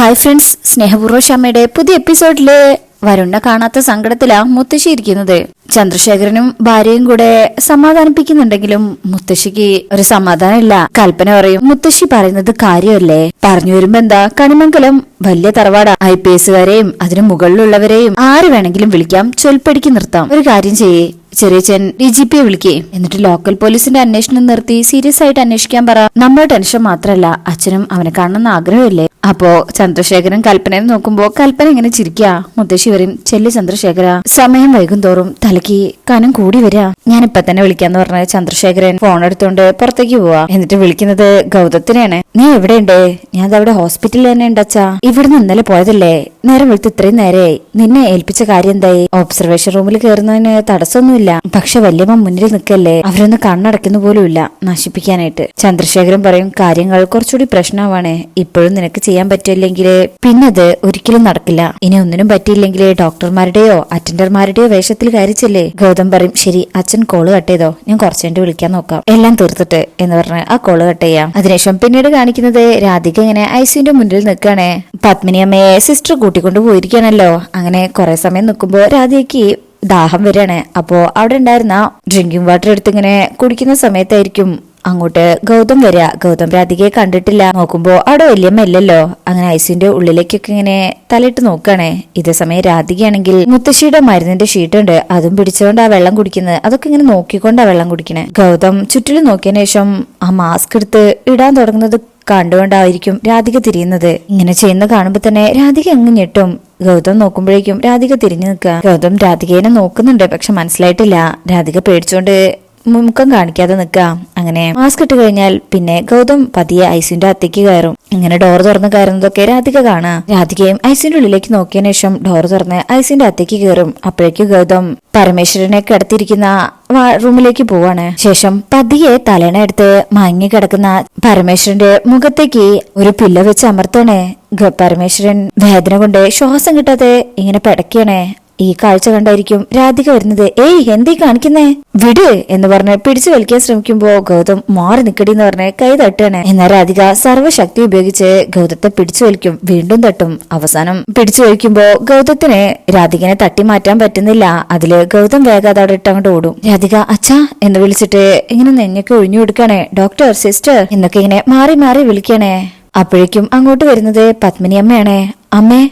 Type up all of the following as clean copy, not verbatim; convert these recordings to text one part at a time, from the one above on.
Hi friends, സ്നേഹപൂർവ്വ ഷമ്മയുടെ പുതിയ എപ്പിസോഡില് വരുണിനെ കാണാത്ത സങ്കടത്തിലാ മുത്തശ്ശി ഇരിക്കുന്നത്. ചന്ദ്രശേഖരനും ഭാര്യയും കൂടെ സമാധാനിപ്പിക്കുന്നുണ്ടെങ്കിലും മുത്തശ്ശിക്ക് ഒരു സമാധാനമില്ല. കൽപ്പന പറയും, മുത്തശ്ശി പറയുന്നത് കാര്യമല്ലേ? പറഞ്ഞു വരുമ്പോ എന്താ, കണിമംഗലം വലിയ തറവാടാ. IPS-കാരെയും അതിനു മുകളിലുള്ളവരെയും ആര് വേണമെങ്കിലും വിളിക്കാം, ചൊൽപ്പടിക്ക് നിർത്താം. ഒരു കാര്യം ചെയ്യേ, ചെറിയച്ഛൻ DGP-യെ വിളിക്കേ, എന്നിട്ട് ലോക്കൽ പോലീസിന്റെ അന്വേഷണം നിർത്തി സീരിയസ് ആയിട്ട് അന്വേഷിക്കാൻ പറ. നമ്മുടെ ടെൻഷൻ മാത്രല്ല, അച്ഛനും അവനെ കാണണമെന്ന് ആഗ്രഹമില്ലേ? അപ്പോ ചന്ദ്രശേഖരൻ കൽപ്പനയെ നോക്കുമ്പോ കൽപ്പന ഇങ്ങനെ ചിരിക്കുക. മുത്തശ്ശി വരും, ചെല്ലു ചന്ദ്രശേഖര, സമയം വൈകും തോറും തലയ്ക്ക് കനം കൂടി വരിക. ഞാനിപ്പൊ തന്നെ വിളിക്കാന്ന് പറഞ്ഞ ചന്ദ്രശേഖരൻ ഫോൺ എടുത്തോണ്ട് പുറത്തേക്ക് പോവാ. എന്നിട്ട് വിളിക്കുന്നത് ഗൗതത്തിനെയാണ്. നീ എവിടെയുണ്ട്? ഞാൻ അവിടെ ഹോസ്പിറ്റലിൽ തന്നെ ഉണ്ടച്ചാ. ഇവിടുന്ന് ഇന്നലെ പോയതല്ലേ? നേരം വെളുത്ത് ഇത്രയും നേരെയായി. നിന്നെ ഏൽപ്പിച്ച കാര്യം എന്തായി? ഒബ്സർവേഷൻ റൂമിൽ കയറുന്നതിന് തടസ്സമൊന്നുമില്ല, പക്ഷെ വല്യമ്മ മുന്നിൽ നിൽക്കല്ലേ, അവരൊന്ന് കണ്ണടയ്ക്കുന്ന പോലും ഇല്ല നശിപ്പിക്കാനായിട്ട്. ചന്ദ്രശേഖരൻ പറയും, കാര്യങ്ങൾ കുറച്ചുകൂടി പ്രശ്നമാവാണ്. ഇപ്പോഴും നിനക്ക് ചെയ്യാൻ പറ്റില്ലെങ്കിൽ പിന്നത് ഒരിക്കലും നടക്കില്ല. ഇനി ഒന്നിനും പറ്റിയില്ലെങ്കിൽ ഡോക്ടർമാരുടെയോ അറ്റൻഡർമാരുടെയോ വേഷത്തിൽ കാര്യച്ചല്ലേ. ഗൗതം പറയും, ശരി അച്ഛൻ കോള് കട്ട് ചെയ്തോ, ഞാൻ കുറച്ചുകഴിഞ്ഞ് വിളിക്കാൻ നോക്കാം, എല്ലാം തീർത്തിട്ട് എന്ന് പറഞ്ഞ് ആ കോള് കട്ട് ചെയ്യാം. അതിനുശേഷം പിന്നീട് കാണിക്കുന്നത് രാധിക ഇങ്ങനെ ICUന്റെ മുന്നിൽ നിൽക്കുകയാണേ. പത്മിനി അമ്മയെ സിസ്റ്റർ കൂട്ടിക്കൊണ്ട് പോയിരിക്കുകയാണല്ലോ. അങ്ങനെ കുറെ സമയം നിൽക്കുമ്പോ രാധികയ്ക്ക് ദാഹം വരികയാണ്. അപ്പോ അവിടെ ഉണ്ടായിരുന്ന ഡ്രിങ്കിങ് വാട്ടർ എടുത്ത് ഇങ്ങനെ കുടിക്കുന്ന സമയത്തായിരിക്കും അങ്ങോട്ട് ഗൗതം വരിക. ഗൗതം രാധികയെ കണ്ടിട്ടില്ല. നോക്കുമ്പോ അവിടെ വല്യമ്മ ഇല്ലല്ലോ. അങ്ങനെ ICUന്റെ ഉള്ളിലേക്കൊക്കെ ഇങ്ങനെ തലയിട്ട് നോക്കുകയാണേ. ഇതേ സമയം രാധികയാണെങ്കിൽ മുത്തശ്ശിയുടെ മരുന്നിന്റെ ഷീട്ടുണ്ട്, അതും പിടിച്ചുകൊണ്ട് ആ വെള്ളം കുടിക്കുന്നത്. അതൊക്കെ ഇങ്ങനെ നോക്കിക്കൊണ്ടാ വെള്ളം കുടിക്കണേ. ഗൗതം ചുറ്റിലും നോക്കിയതിനു ശേഷം ആ മാസ്ക് എടുത്ത് ഇടാൻ തുടങ്ങുന്നത് കണ്ടുകൊണ്ടായിരിക്കും രാധിക തിരിയുന്നത്. ഇങ്ങനെ ചെയ്യുന്ന കാണുമ്പോ തന്നെ രാധിക അങ്ങ് ഞെട്ടും. ഗൗതം നോക്കുമ്പോഴേക്കും രാധിക തിരിഞ്ഞു നിൽക്കുക. ഗൗതം രാധികേനെ നോക്കുന്നുണ്ട്, പക്ഷെ മനസ്സിലായിട്ടില്ല. രാധിക പേടിച്ചോണ്ട് മുഖം കാണിക്കാതെ നിൽക്കുക. അങ്ങനെ മാസ്ക് ഇട്ട് കഴിഞ്ഞാൽ പിന്നെ ഗൗതം പതിയെ ICUന്റെ അകത്തേക്ക് കയറും. ഇങ്ങനെ ഡോർ തുറന്ന് കയറുന്നതൊക്കെ രാധിക കാണാം. രാധികയും ICUന്റെ ഉള്ളിലേക്ക് നോക്കിയതിനു ശേഷം ഡോർ തുറന്ന് ICUന്റെ അകത്തേക്ക് കയറും. അപ്പോഴേക്കും ഗൗതം പരമേശ്വരനെ കിടത്തിയിരിക്കുന്ന റൂമിലേക്ക് പോവാണ്. ശേഷം പതിയെ തലേണ എടുത്ത് മങ്ങി കിടക്കുന്ന പരമേശ്വരന്റെ മുഖത്തേക്ക് ഒരു പില്ല വെച്ച് അമർത്തണേ. പരമേശ്വരൻ വേദന കൊണ്ട് ശ്വാസം കിട്ടാതെ ഇങ്ങനെ പിടയ്ക്കണേ. ഈ കാഴ്ച കണ്ടായിരിക്കും രാധിക വരുന്നത്. ഏയ് എന്തീ കാണിക്കുന്നേ, വിട് എന്ന് പറഞ്ഞ് പിടിച്ചു വലിക്കാൻ ശ്രമിക്കുമ്പോ ഗൗതം മാറി നിക്കടി എന്ന് പറഞ്ഞ് കൈ തട്ടാണ്. എന്നാൽ രാധിക സർവ്വശക്തി ഉപയോഗിച്ച് ഗൗതത്തെ പിടിച്ചു വലിക്കും, വീണ്ടും തട്ടും. അവസാനം പിടിച്ചു വലിക്കുമ്പോ ഗൗതത്തിന് രാധികനെ തട്ടി മാറ്റാൻ പറ്റുന്നില്ല. അതില് ഗൗതം വേഗം അവിടെ ഇട്ടങ്ങോട്ട് ഓടും. രാധിക അച്ഛാ എന്ന് വിളിച്ചിട്ട് ഇങ്ങനെ നെഞ്ഞൊക്കെ ഒഴിഞ്ഞു കൊടുക്കണേ. ഡോക്ടർ, സിസ്റ്റർ എന്നൊക്കെ ഇങ്ങനെ മാറി മാറി വിളിക്കണേ. അപ്പോഴേക്കും അങ്ങോട്ട് വരുന്നത് പത്മിനി അമ്മയാണേ. അമ്മേ,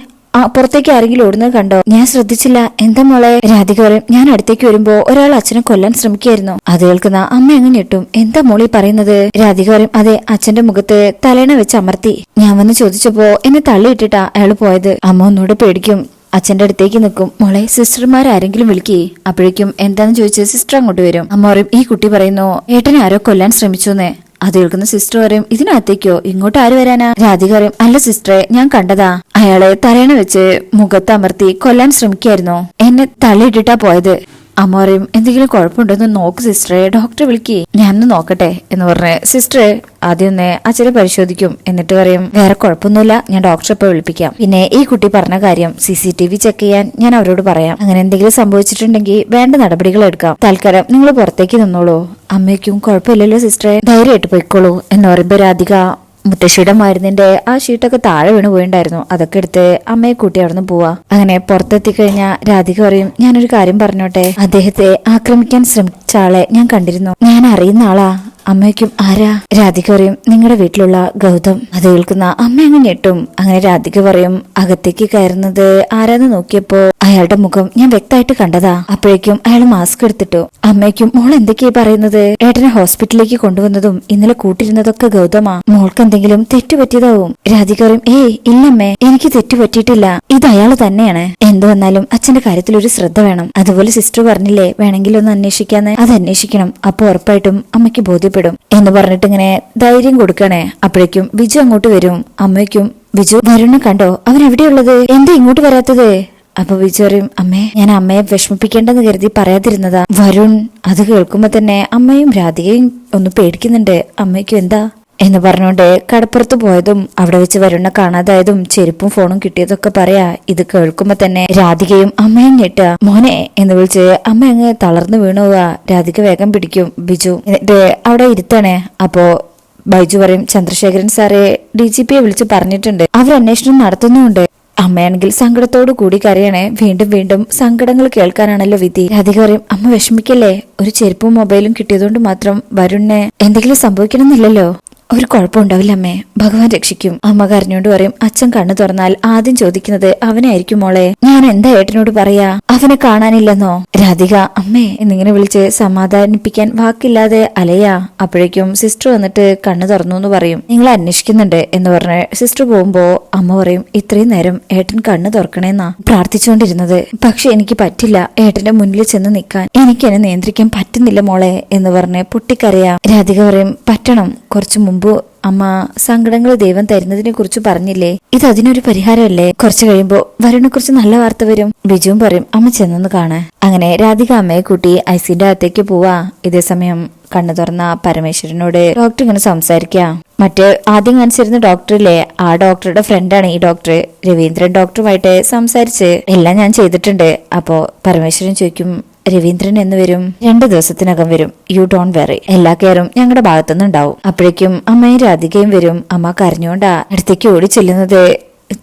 പുറത്തേക്ക് ആരെങ്കിലും ഓടുന്നത് കണ്ടോ? ഞാൻ ശ്രദ്ധിച്ചില്ല. എന്താ മോളെ? രാധിക പറയും, ഞാൻ അടുത്തേക്ക് വരുമ്പോ ഒരാൾ അച്ഛനെ കൊല്ലാൻ ശ്രമിക്കായിരുന്നു. അത് കേൾക്കുന്ന അമ്മ അങ്ങ് ഞെട്ടും. എന്താ മോളി പറയുന്നത്? രാധിക പറയും, അതെ, അച്ഛന്റെ മുഖത്ത് തലേണ വെച്ച് അമർത്തി. ഞാൻ വന്ന് ചോദിച്ചപ്പോ എന്നെ തള്ളിയിട്ടിട്ടാ അയാൾ പോയത്. അമ്മ ഒന്നുകൂടെ പേടിക്കും. അച്ഛന്റെ അടുത്തേക്ക് നിൽക്കും. മോളെ, സിസ്റ്റർമാരെങ്കിലും വിളിക്കേ. അപ്പോഴേക്കും എന്താന്ന് ചോദിച്ച് സിസ്റ്റർ അങ്ങോട്ട് വരും. അമ്മ പറയും, ഈ കുട്ടി പറയുന്നു ഏട്ടനെ ആരോ കൊല്ലാൻ ശ്രമിച്ചുന്നേ. അത് കേൾക്കുന്ന സിസ്റ്റർ പറയും, ഇതിനകത്തേക്കോ? ഇങ്ങോട്ട് ആര് വരാനാ? രാധിക പറയും, അല്ല സിസ്റ്ററെ, ഞാൻ കണ്ടതാ. അയാളെ തലേണ വെച്ച് മുഖത്ത് അമർത്തി കൊല്ലാൻ ശ്രമിക്കായിരുന്നു. എന്നെ തള്ളിയിട്ടിട്ടാ പോയത്. അമ്മ പറയും, എന്തെങ്കിലും കുഴപ്പമുണ്ടോന്ന് നോക്ക് സിസ്റ്ററെ, ഡോക്ടറെ വിളിക്കേ. ഞാനൊന്ന് നോക്കട്ടെ എന്ന് പറഞ്ഞ് സിസ്റ്ററെ ആദ്യം ഒന്ന് അച്ഛനെ പരിശോധിക്കും. എന്നിട്ട് പറയും, വേറെ കുഴപ്പമൊന്നുമില്ല, ഞാൻ ഡോക്ടറെ ഇപ്പൊ വിളിപ്പിക്കാം. പിന്നെ ഈ കുട്ടി പറഞ്ഞ കാര്യം CCTV ചെക്ക് ചെയ്യാൻ ഞാൻ അവരോട് പറയാം. അങ്ങനെ എന്തെങ്കിലും സംഭവിച്ചിട്ടുണ്ടെങ്കിൽ വേണ്ട നടപടികൾ എടുക്കാം. തൽക്കാലം നിങ്ങൾ പുറത്തേക്ക് നിന്നോളൂ. അമ്മയ്ക്കും കുഴപ്പമില്ലല്ലോ സിസ്റ്ററെ, ധൈര്യമായിട്ട് പോയിക്കോളൂ എന്ന് പറയുമ്പോ രാധിക മുത്തശ്ശിയുടെ മരുന്നിന്റെ ആ ഷീട്ടൊക്കെ താഴെ വീണ് പോയിണ്ടായിരുന്നു. അതൊക്കെ എടുത്ത് അമ്മയെ കൂട്ടി അവിടുന്ന് പോവാ. അങ്ങനെ പുറത്തെത്തിക്കഴിഞ്ഞാൽ രാധിക പറയും, ഞാനൊരു കാര്യം പറഞ്ഞോട്ടെ, അദ്ദേഹത്തെ ആക്രമിക്കാൻ ശ്രമിച്ച ആളെ ഞാൻ കണ്ടിരുന്നു. ഞാൻ അറിയുന്ന ആളാ. അമ്മയ്ക്കും ആരാ? രാധിക പറയും, നിങ്ങളുടെ വീട്ടിലുള്ള ഗൗതം. അത് കേൾക്കുന്ന അമ്മ അങ്ങ് ഞെട്ടും. അങ്ങനെ രാധിക പറയും, അകത്തേക്ക് കയറുന്നത് ആരാന്ന് നോക്കിയപ്പോ അയാളുടെ മുഖം ഞാൻ വ്യക്തമായിട്ട് കണ്ടതാ. അപ്പോഴേക്കും അയാൾ മാസ്ക് എടുത്തിട്ടു. അമ്മയ്ക്കും, മോൾ എന്തൊക്കെയാ പറയുന്നത്? ഏട്ടനെ ഹോസ്പിറ്റലിലേക്ക് കൊണ്ടുവന്നതും ഇന്നലെ കൂട്ടിരുന്നതൊക്കെ ഗൗതമാ. മോൾക്ക് എന്തെങ്കിലും തെറ്റുപറ്റിയതാവും. രാധിക പറയും, ഏയ് ഇല്ലമ്മേ, എനിക്ക് തെറ്റുപറ്റിയിട്ടില്ല, ഇത് അയാൾ തന്നെയാണ്. എന്തു വന്നാലും അച്ഛന്റെ കാര്യത്തിൽ ഒരു ശ്രദ്ധ വേണം. അതുപോലെ സിസ്റ്റർ പറഞ്ഞില്ലേ വേണമെങ്കിൽ ഒന്ന് അന്വേഷിക്കാന്ന്, അത് അന്വേഷിക്കണം. അപ്പൊ ഉറപ്പായിട്ടും അമ്മയ്ക്ക് ബോധ്യപ്പെടും എന്ന് പറഞ്ഞിട്ട് ഇങ്ങനെ ധൈര്യം കൊടുക്കണേ. അപ്പോഴേക്കും വിജു അങ്ങോട്ട് വരും. അമ്മയ്ക്കും, വിജു വരുണ് കണ്ടോ? അവൻ എവിടെയുള്ളത്? എന്താ ഇങ്ങോട്ട് വരാത്തത്? അപ്പൊ വിജു പറയും, അമ്മേ, ഞാൻ അമ്മയെ വിഷമിപ്പിക്കേണ്ടെന്ന് കരുതി പറയാതിരുന്നതാ. വരുൺ അത് കേൾക്കുമ്പോ തന്നെ അമ്മയും രാധികയും ഒന്ന് പേടിക്കുന്നുണ്ട്. അമ്മയ്ക്കും എന്താ എന്ന് പറഞ്ഞുകൊണ്ട് കടപ്പുറത്ത് പോയതും അവിടെ വെച്ച് വരുണ്ണ കാണാതായതും ചെരുപ്പും ഫോണും കിട്ടിയതൊക്കെ പറയാ. ഇത് കേൾക്കുമ്പോ തന്നെ രാധികയും അമ്മയും ഞെട്ടുക. മോനെ എന്ന് വിളിച്ച് അമ്മ അങ്ങ് തളർന്നു വീണു പോവാ. രാധിക വേഗം പിടിക്കും ബിജു, എന്നിട്ട് അവിടെ ഇരുത്തണേ. അപ്പോ ബൈജു പറയും ചന്ദ്രശേഖരൻ സാറെ DGPയെ വിളിച്ച് പറഞ്ഞിട്ടുണ്ട്, അവർ അന്വേഷണം നടത്തുന്നുമുണ്ട്. അമ്മയാണെങ്കിൽ സങ്കടത്തോടു കൂടി കരയണേ. വീണ്ടും വീണ്ടും സങ്കടങ്ങൾ കേൾക്കാനാണല്ലോ വിധി. രാധിക പറയും അമ്മ വിഷമിക്കല്ലേ, ഒരു ചെരുപ്പും മൊബൈലും കിട്ടിയതുകൊണ്ട് മാത്രം വരുണിന് എന്തെങ്കിലും സംഭവിക്കണമെന്നില്ലല്ലോ. ഒരു കുഴപ്പമുണ്ടാവില്ല അമ്മേ, ഭഗവാൻ രക്ഷിക്കും. അമ്മ കരഞ്ഞോണ്ട് പറയും അച്ഛൻ കണ്ണു തുറന്നാൽ ആദ്യം ചോദിക്കുന്നത് അവനായിരിക്കും മോളെ. ഞാൻ എന്താ ഏട്ടനോട് പറയാ, അവനെ കാണാനില്ലെന്നോ? രാധിക അമ്മേ എന്നിങ്ങനെ വിളിച്ച് സമാധാനിപ്പിക്കാൻ വാക്കില്ലാതെ അലയാ. അപ്പോഴേക്കും സിസ്റ്റർ വന്നിട്ട് കണ്ണു തുറന്നു എന്ന് പറയും. നിങ്ങൾ അന്വേഷിക്കുന്നുണ്ട് എന്ന് പറഞ്ഞ് സിസ്റ്റർ പോകുമ്പോ അമ്മ പറയും ഇത്രയും നേരം ഏട്ടൻ കണ്ണു തുറക്കണേന്നാ പ്രാർത്ഥിച്ചുകൊണ്ടിരുന്നത്. പക്ഷെ എനിക്ക് പറ്റില്ല ഏട്ടന്റെ മുന്നിൽ ചെന്ന് നിൽക്കാൻ, എനിക്കെന്നെ നിയന്ത്രിക്കാൻ പറ്റുന്നില്ല മോളെ എന്ന് പറഞ്ഞ് പൊട്ടിക്കരയാ. രാധിക പറയും പറ്റണം, കുറച്ചു മുമ്പ് അമ്മ സങ്കടങ്ങൾ ദൈവം തരുന്നതിനെ കുറിച്ച് പറഞ്ഞില്ലേ, ഇത് അതിനൊരു പരിഹാരമല്ലേ? കുറച്ചു കഴിയുമ്പോ വരുണിനെ കുറിച്ച് നല്ല വാർത്ത വരും. ബിജുവും പറയും അമ്മ ചെന്നൊന്ന് കാണാൻ. അങ്ങനെ രാധിക അമ്മയെ കൂട്ടി ഐസിന്റെ അകത്തേക്ക് പോവാ. ഇതേ സമയം കണ്ണു തുറന്ന പരമേശ്വരനോട് ഡോക്ടർ ഇങ്ങനെ സംസാരിക്കാ. മറ്റേ ആദ്യം കാണിച്ചിരുന്ന ഡോക്ടറില്ലേ, ആ ഡോക്ടറുടെ ഫ്രണ്ടാണ് ഈ ഡോക്ടർ. രവീന്ദ്രൻ ഡോക്ടറുമായിട്ട് സംസാരിച്ച് എല്ലാം ഞാൻ ചെയ്തിട്ടുണ്ട്. അപ്പോ പരമേശ്വരൻ ചോദിക്കും രവീന്ദ്രൻ എന്ന് വരും? 2 ദിവസത്തിനകം വരും, യു ഡോണ്ട് വെറി, എല്ലാ കെയറും ഞങ്ങളുടെ ഭാഗത്തുനിന്ന് ഉണ്ടാവും. അപ്പോഴേക്കും അമ്മയും രാധികയും വരും. അമ്മ കരഞ്ഞോണ്ടാ അടുത്തേക്ക് ഓടി ചെല്ലുന്നത്.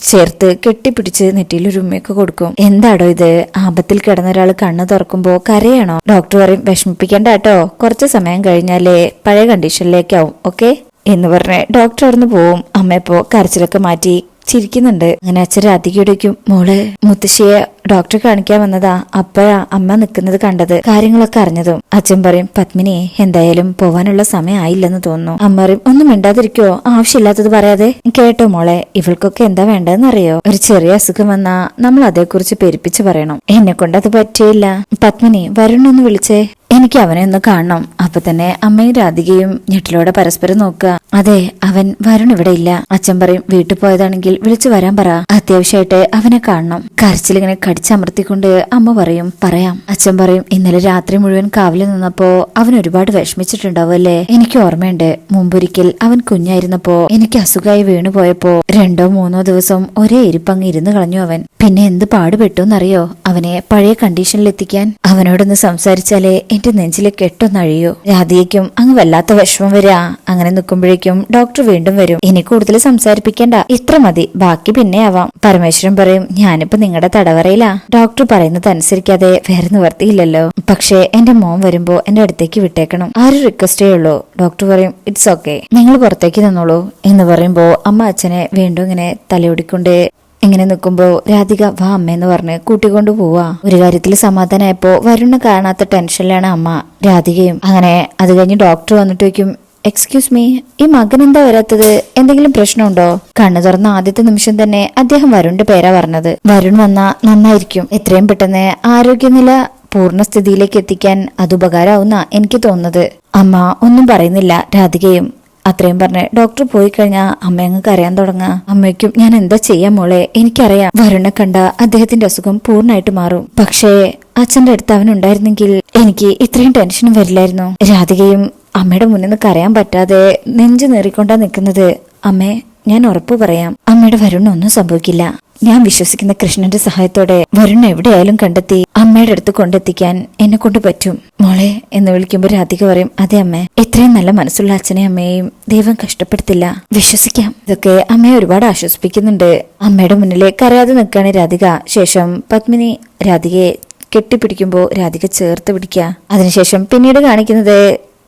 ചേർത്ത് കെട്ടിപ്പിടിച്ച് നെറ്റിയിൽ ഒരു ഉമ്മയൊക്കെ കൊടുക്കും. എന്താടോ ഇത്, ആപത്തിൽ കിടന്ന ഒരാൾ കണ്ണ് തുറക്കുമ്പോ കരയാണോ? ഡോക്ടർ പറയും വിഷമിപ്പിക്കണ്ട കേട്ടോ, കുറച്ച് സമയം കഴിഞ്ഞാലേ പഴയ കണ്ടീഷനിലേക്കാവും, ഓക്കെ എന്ന് പറഞ്ഞ് ഡോക്ടർ അവിടുന്ന് പോവും. അമ്മയപ്പോ കരച്ചിലൊക്കെ മാറ്റി ചിരിക്കുന്നുണ്ട്. അങ്ങനെ അച്ഛൻ രാധികയോടേക്കും മോള് മുത്തശ്ശിയെ ഡോക്ടറെ കാണിക്കാൻ വന്നതാ, അപ്പോഴാ അമ്മ നിൽക്കുന്നത് കണ്ടത്, കാര്യങ്ങളൊക്കെ അറിഞ്ഞതും. അച്ഛൻ പറയും പത്മിനി എന്തായാലും പോവാനുള്ള സമയം ആയില്ലെന്ന് തോന്നുന്നു. അമ്മ പറയും ഒന്നും മിണ്ടാതിരിക്കോ, ആവശ്യമില്ലാത്തത് പറയാതെ. കേട്ടോ മോളെ, ഇവൾക്കൊക്കെ എന്താ വേണ്ടതെന്ന് അറിയോ? ഒരു ചെറിയ അസുഖം വന്നാ നമ്മൾ അതേക്കുറിച്ച് പെരുപ്പിച്ച് പറയണം. എന്നെ കൊണ്ട് അത് പറ്റിയില്ല. പത്മിനി വരുണൊന്ന് വിളിച്ചേ, എനിക്ക് അവനെ ഒന്ന് കാണണം. അപ്പൊ തന്നെ അമ്മയും രാധികയും ഞെട്ടിലോടെ പരസ്പരം നോക്കുക. അതെ, അവൻ വരുൺ ഇവിടെ ഇല്ല. അച്ഛൻ പറയും വീട്ടിൽ പോയതാണെങ്കിൽ വിളിച്ചു വരാൻ പറ, അത്യാവശ്യമായിട്ട് അവനെ കാണണം. കരച്ചിലിങ്ങനെ കടിച്ചമർത്തിക്കൊണ്ട് അമ്മ പറയും പറയാം. അച്ഛൻ പറയും ഇന്നലെ രാത്രി മുഴുവൻ കാവലിൽ നിന്നപ്പോ അവൻ ഒരുപാട് വിഷമിച്ചിട്ടുണ്ടാവും അല്ലേ? എനിക്ക് ഓർമ്മയുണ്ട്, മുമ്പൊരിക്കൽ അവൻ കുഞ്ഞായിരുന്നപ്പോ എനിക്ക് അസുഖമായി വീണുപോയപ്പോ 2-3 ദിവസം ഒരേ ഇരിപ്പങ്ങ് ഇരുന്ന് കളഞ്ഞു അവൻ. പിന്നെ എന്ത് പാടുപെട്ടുന്നറിയോ അവനെ പഴയ കണ്ടീഷനിൽ എത്തിക്കാൻ? അവനോടൊന്ന് സംസാരിച്ചാലേ എന്റെ നെഞ്ചിലെ കെട്ടൊന്നഴിയോ. രാധികയ്ക്കും അങ്ങ് വല്ലാത്ത വിഷമം വരാ. അങ്ങനെ നിൽക്കുമ്പോഴേക്കും ഡോക്ടർ വീണ്ടും വരും. ഇനി കൂടുതൽ സംസാരിപ്പിക്കണ്ട, ഇത്ര മതി, ബാക്കി പിന്നെ ആവാം. പരമേശ്വരൻ പറയും ഞാനിപ്പോ നിങ്ങളുടെ തടവറയിലാ. ഡോക്ടർ പറയുന്നത് അനുസരിക്കാതെ വേറെ നിവർത്തിയില്ലല്ലോ. പക്ഷേ എന്റെ മോൻ വരുമ്പോ എന്റെ അടുത്തേക്ക് വിട്ടേക്കണം, ആ ഒരു റിക്വസ്റ്റേ ഉള്ളൂ. ഡോക്ടർ പറയും ഇറ്റ്സ് ഓക്കെ, നിങ്ങൾ പുറത്തേക്ക് നിന്നോളൂ എന്ന് പറയുമ്പോ അമ്മ അച്ഛനെ വീണ്ടും ഇങ്ങനെ തലയൊടിക്കൊണ്ട് ഇങ്ങനെ നിൽക്കുമ്പോ രാധിക വാ അമ്മയെന്ന് പറഞ്ഞ് കൂട്ടിക്കൊണ്ടു പോവാ. ഒരു കാര്യത്തിൽ സമാധാനമായപ്പോ വരുണിനെ കാണാത്ത ടെൻഷനിലാണ് അമ്മ രാധികയും. അങ്ങനെ അത് കഴിഞ്ഞ് ഡോക്ടർ വന്നിട്ട് വയ്ക്കും എക്സ്ക്യൂസ് മീ, ഈ മകൻ എന്താ വരാത്തത്, എന്തെങ്കിലും പ്രശ്നമുണ്ടോ? കണ്ണു തുറന്ന ആദ്യത്തെ നിമിഷം തന്നെ അദ്ദേഹം വരുണിന്റെ പേരാ പറഞ്ഞത്. വരുൺ വന്നാ നന്നായിരിക്കും, എത്രയും പെട്ടെന്ന് ആരോഗ്യനില പൂർണ്ണസ്ഥിതിയിലേക്ക് എത്തിക്കാൻ അത് ഉപകാരമാവുന്ന എനിക്ക് തോന്നുന്നത്. അമ്മ ഒന്നും പറയുന്നില്ല. രാധികയും അത്രയും പറഞ്ഞ് ഡോക്ടർ പോയി കഴിഞ്ഞാൽ അമ്മ അങ്ങ് കരയാൻ തുടങ്ങാ. അമ്മയ്ക്കും ഞാൻ എന്താ ചെയ്യാൻ മോളെ, എനിക്കറിയാം വരുണിനെ കണ്ട അദ്ദേഹത്തിന്റെ അസുഖം പൂർണ്ണമായിട്ട് മാറും. പക്ഷേ അച്ഛന്റെ അടുത്ത് അവനുണ്ടായിരുന്നെങ്കിൽ എനിക്ക് ഇത്രയും ടെൻഷനും വരില്ലായിരുന്നു. രാധികയും അമ്മയുടെ മുന്നിൽ നിന്ന് കരയാൻ പറ്റാതെ നെഞ്ചു നേറിക്കൊണ്ടാ നിൽക്കുന്നത്. അമ്മേ ഞാൻ ഉറപ്പു പറയാം, അമ്മയുടെ വരുണിനൊന്നും സംഭവിക്കില്ല. ഞാൻ വിശ്വസിക്കുന്ന കൃഷ്ണന്റെ സഹായത്തോടെ വരുണിനെ എവിടെയായാലും കണ്ടെത്തി അമ്മയുടെ അടുത്ത് കൊണ്ടെത്തിക്കാൻ എന്നെ കൊണ്ട് പറ്റും. മോളെ എന്ന് വിളിക്കുമ്പോൾ രാധിക പറയും അതെ അമ്മേ, ഇത്രയും നല്ല മനസ്സുള്ള അച്ഛനെയും അമ്മയെയും ദൈവം കഷ്ടപ്പെടുത്തില്ല, വിശ്വസിക്കാം. ഇതൊക്കെ അമ്മയെ ഒരുപാട് ആശ്വസിപ്പിക്കുന്നുണ്ട്. അമ്മയുടെ മുന്നിലെ കരയാതെ നിൽക്കുകയാണ് രാധിക. ശേഷം പത്മിനി രാധികയെ കെട്ടിപ്പിടിക്കുമ്പോ രാധിക ചേർത്ത് പിടിക്കുക. അതിനുശേഷം പിന്നീട് കാണിക്കുന്നത്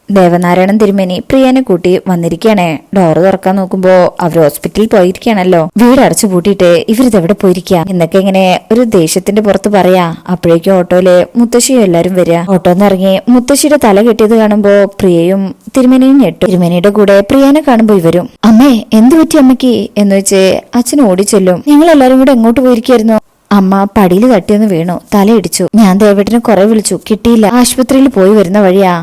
ദേവനാരായണൻ തിരുമേനി പ്രിയനെ കൂട്ടി വന്നിരിക്കുകയാണേ. ഡോറ് തുറക്കാൻ നോക്കുമ്പോ അവർ ഹോസ്പിറ്റലിൽ പോയിരിക്കുകയാണല്ലോ. വീട് അടച്ചു പൂട്ടിയിട്ട് ഇവരിതെവിടെ പോയിരിക്കുക എന്നൊക്കെ ഇങ്ങനെ ഒരു ദേഷ്യത്തിന്റെ പുറത്ത് പറയാ. അപ്പോഴേക്കും ഓട്ടോയില് മുത്തശ്ശിയും എല്ലാരും വരിക. ഓട്ടോന്ന് ഇറങ്ങി മുത്തശ്ശിയുടെ തല കെട്ടിയത് കാണുമ്പോ പ്രിയയും തിരുമേനിയും ഞെട്ടു. തിരുമേനിയുടെ കൂടെ പ്രിയനെ കാണുമ്പോ ഇവരും അമ്മേ എന്ത് പറ്റി അമ്മയ്ക്ക് എന്ന് വെച്ച് അച്ഛൻ ഓടിച്ചെല്ലും. ഞങ്ങൾ എല്ലാരും കൂടെ എങ്ങോട്ട് പോയിരിക്കായിരുന്നു? അമ്മ പടിയിൽ തട്ടിയൊന്ന് വീണു, തലയിടിച്ചു. ഞാൻ ദേവേട്ടനെ കുറെ വിളിച്ചു, കിട്ടിയില്ല, ആശുപത്രിയിൽ പോയി വരുന്ന വഴിയാ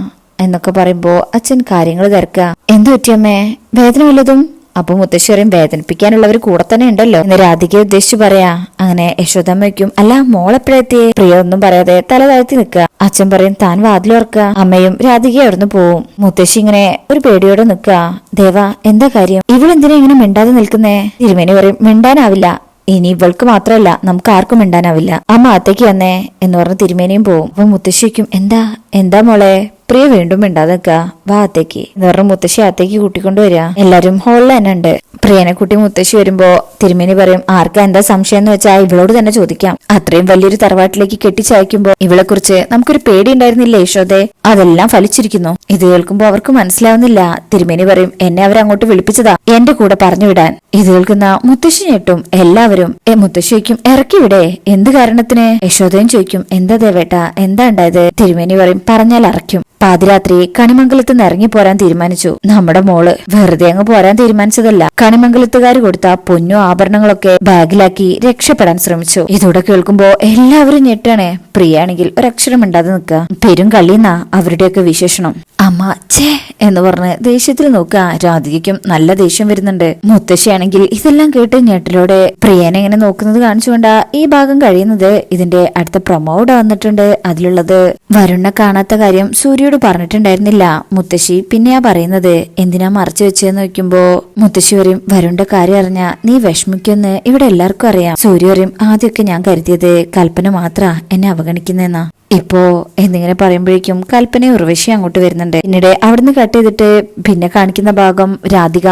എന്നൊക്കെ പറയുമ്പോ അച്ഛൻ കാര്യങ്ങൾ തിരക്കുക. എന്തു പറ്റിയമ്മേ, വേദന വല്ലതും? അപ്പൊ മുത്തശ്ശേരും വേദനിപ്പിക്കാനുള്ളവർ കൂടെ തന്നെ ഉണ്ടല്ലോ എന്ന് രാധികയെ ഉദ്ദേശിച്ചു പറയാ. അങ്ങനെ യശോദമ്മയ്ക്കും അല്ല മോളെപ്പോഴെത്തിയേ? പ്രിയ ഒന്നും പറയാതെ തല താഴ്ത്തി നിൽക്കുക. അച്ഛൻ പറയും താൻ വാതിലോർക്കുക. അമ്മയും രാധികയെ അവിടുന്ന് പോവും. മുത്തശ്ശി ഇങ്ങനെ ഒരു പേടിയോടെ നിൽക്കുക. ദേവാ എന്താ കാര്യം, ഇവളെന്തിനാ ഇങ്ങനെ മിണ്ടാതെ നിൽക്കുന്നേ? തിരുമേനി പറയും മിണ്ടാനാവില്ല, ഇനി ഇവൾക്ക് മാത്രമല്ല നമുക്ക് ആർക്കും മിണ്ടാനാവില്ല, അമ്മ അകത്തേക്ക് വന്നേ എന്ന് പറഞ്ഞ് തിരുമേനിയും പോവും. അപ്പൊ മുത്തശ്ശിക്കും എന്താ എന്താ മോളെ പ്രിയ വീണ്ടും മിണ്ടാതെ നിൽക്കുക, വാ അകത്തേക്ക് എന്ന് പറഞ്ഞ മുത്തശ്ശി അകത്തേക്ക് കൂട്ടിക്കൊണ്ടുവരിക. എല്ലാരും ഹോളിൽ തന്നെ ഉണ്ട്. പ്രിയനെ കുട്ടി മുത്തശ്ശി വരുമ്പോ തിരുമേനി പറയും, ആർക്കാ എന്താ സംശയം എന്ന് വെച്ചാൽ ഇവളോട് തന്നെ ചോദിക്കാം. അത്രയും വലിയൊരു തറവാട്ടിലേക്ക് കെട്ടിച്ചയക്കുമ്പോ ഇവളെ കുറിച്ച് നമുക്കൊരു പേടി ഉണ്ടായിരുന്നില്ലേ യശോദേ, അതെല്ലാം ഫലിച്ചിരിക്കുന്നു. ഇത് കേൾക്കുമ്പോ അവർക്ക് മനസ്സിലാവുന്നില്ല. തിരുമേനി പറയും, എന്നെ അവരങ്ങോട്ട് വിളിപ്പിച്ചതാ എന്റെ കൂടെ പറഞ്ഞു വിടാൻ. ഇത് കേൾക്കുന്ന മുത്തശ്ശി ഞെട്ടും. എല്ലാവരും മുത്തശ്ശി ചോദിക്കും, ഇറക്കി വിടെ, എന്ത് കാരണത്തിന്? യശോദയും ചോദിക്കും, എന്താ ദേവേട്ട, എന്താ ഉണ്ടായത്? തിരുമേനി പറയും, പറഞ്ഞാൽ അറയ്ക്കും. പാതിരാത്രി കണിമംഗലത്ത് നിന്ന് ഇറങ്ങി പോരാൻ തീരുമാനിച്ചു. നമ്മുടെ മോള് വെറുതെ അങ്ങ് പോരാൻ തീരുമാനിച്ചതല്ല. കണിമംഗലത്തുകാർ കൊടുത്ത പൊന്നും ആഭരണങ്ങളൊക്കെ ബാഗിലാക്കി രക്ഷപ്പെടാൻ ശ്രമിച്ചു. ഇതോടെ കേൾക്കുമ്പോ എല്ലാവരും ഞെട്ടാണ്. പ്രിയാണെങ്കിൽ ഒരക്ഷരം മിണ്ടാതെ നിൽക്കുക. പെരും കളിന്നാ അവരുടെയൊക്കെ വിശേഷണം. അമ്മ ഛേ എന്ന് പറഞ്ഞ് ദേഷ്യത്തിൽ നോക്കുക. രാധികയ്ക്കും നല്ല ദേഷ്യം വരുന്നുണ്ട്. മുത്തശ്ശിയാണെങ്കിൽ ഇതെല്ലാം കേട്ട് ഞെട്ടലോടെ പ്രിയനെ ഇങ്ങനെ നോക്കുന്നത് കാണിച്ചുകൊണ്ടാ ഈ ഭാഗം കഴിയുന്നത്. ഇതിന്റെ അടുത്ത പ്രൊമോ വന്നിട്ടുണ്ട്. അതിലുള്ളത് വരുണിനെ കാണാത്ത കാര്യം സൂര്യയോട് പറഞ്ഞിട്ടുണ്ടായിരുന്നില്ല. മുത്തശ്ശി പിന്നെയാ പറയുന്നത്. എന്തിനാ മറച്ചു വെച്ചെന്ന് നോക്കുമ്പോ മുത്തശ്ശി പറയും, വരുണിന്റെ കാര്യം അറിഞ്ഞ നീ വിഷമിക്കുമെന്ന് ഇവിടെ എല്ലാവർക്കും അറിയാം. സൂര്യ പറയും, ആദ്യമൊക്കെ ഞാൻ കരുതിയത് കൽപ്പന മാത്ര എന്നെ അവഗണിക്കുന്നെന്നാ. ഇപ്പോ എന്നിങ്ങനെ പറയുമ്പോഴേക്കും കൽപ്പന ഉർവശി അങ്ങോട്ട് വരുന്നുണ്ട്. പിന്നീട് അവിടുന്ന് കട്ട് ചെയ്തിട്ട് പിന്നെ കാണിക്കുന്ന ഭാഗം രാധിക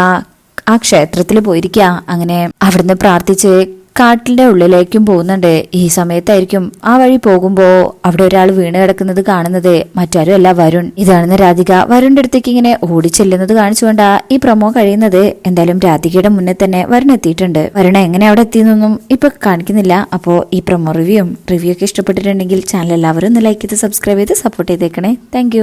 ആ ക്ഷേത്രത്തിൽ പോയിരിക്കുക. അങ്ങനെ അവിടുന്ന് പ്രാർത്ഥിച്ച് കാട്ടിന്റെ ഉള്ളിലേക്കും പോകുന്നുണ്ട്. ഈ സമയത്തായിരിക്കും ആ വഴി പോകുമ്പോ അവിടെ ഒരാൾ വീണ് കിടക്കുന്നത് കാണുന്നത്. മറ്റാരും അല്ല, വരുൺ. ഇതാണെന്ന് രാധിക വരുണിന്റെ അടുത്തേക്ക് ഇങ്ങനെ ഓടിച്ചെല്ലുന്നത് കാണിച്ചുകൊണ്ടാ ഈ പ്രൊമോ കഴിയുന്നത്. എന്തായാലും രാധികയുടെ മുന്നേ തന്നെ വരുൺ എത്തിയിട്ടുണ്ട്. വരുൺ എങ്ങനെ അവിടെ എത്തിയെന്നൊന്നും ഇപ്പൊ കാണിക്കുന്നില്ല. അപ്പോ ഈ പ്രൊമോ റിവ്യൂ ഒക്കെ ഇഷ്ടപ്പെട്ടിട്ടുണ്ടെങ്കിൽ ചാനൽ എല്ലാവരും ഒന്ന് ലൈക്ക് ചെയ്ത് സബ്സ്ക്രൈബ് ചെയ്ത് സപ്പോർട്ട് ചെയ്തേക്കണേ. താങ്ക്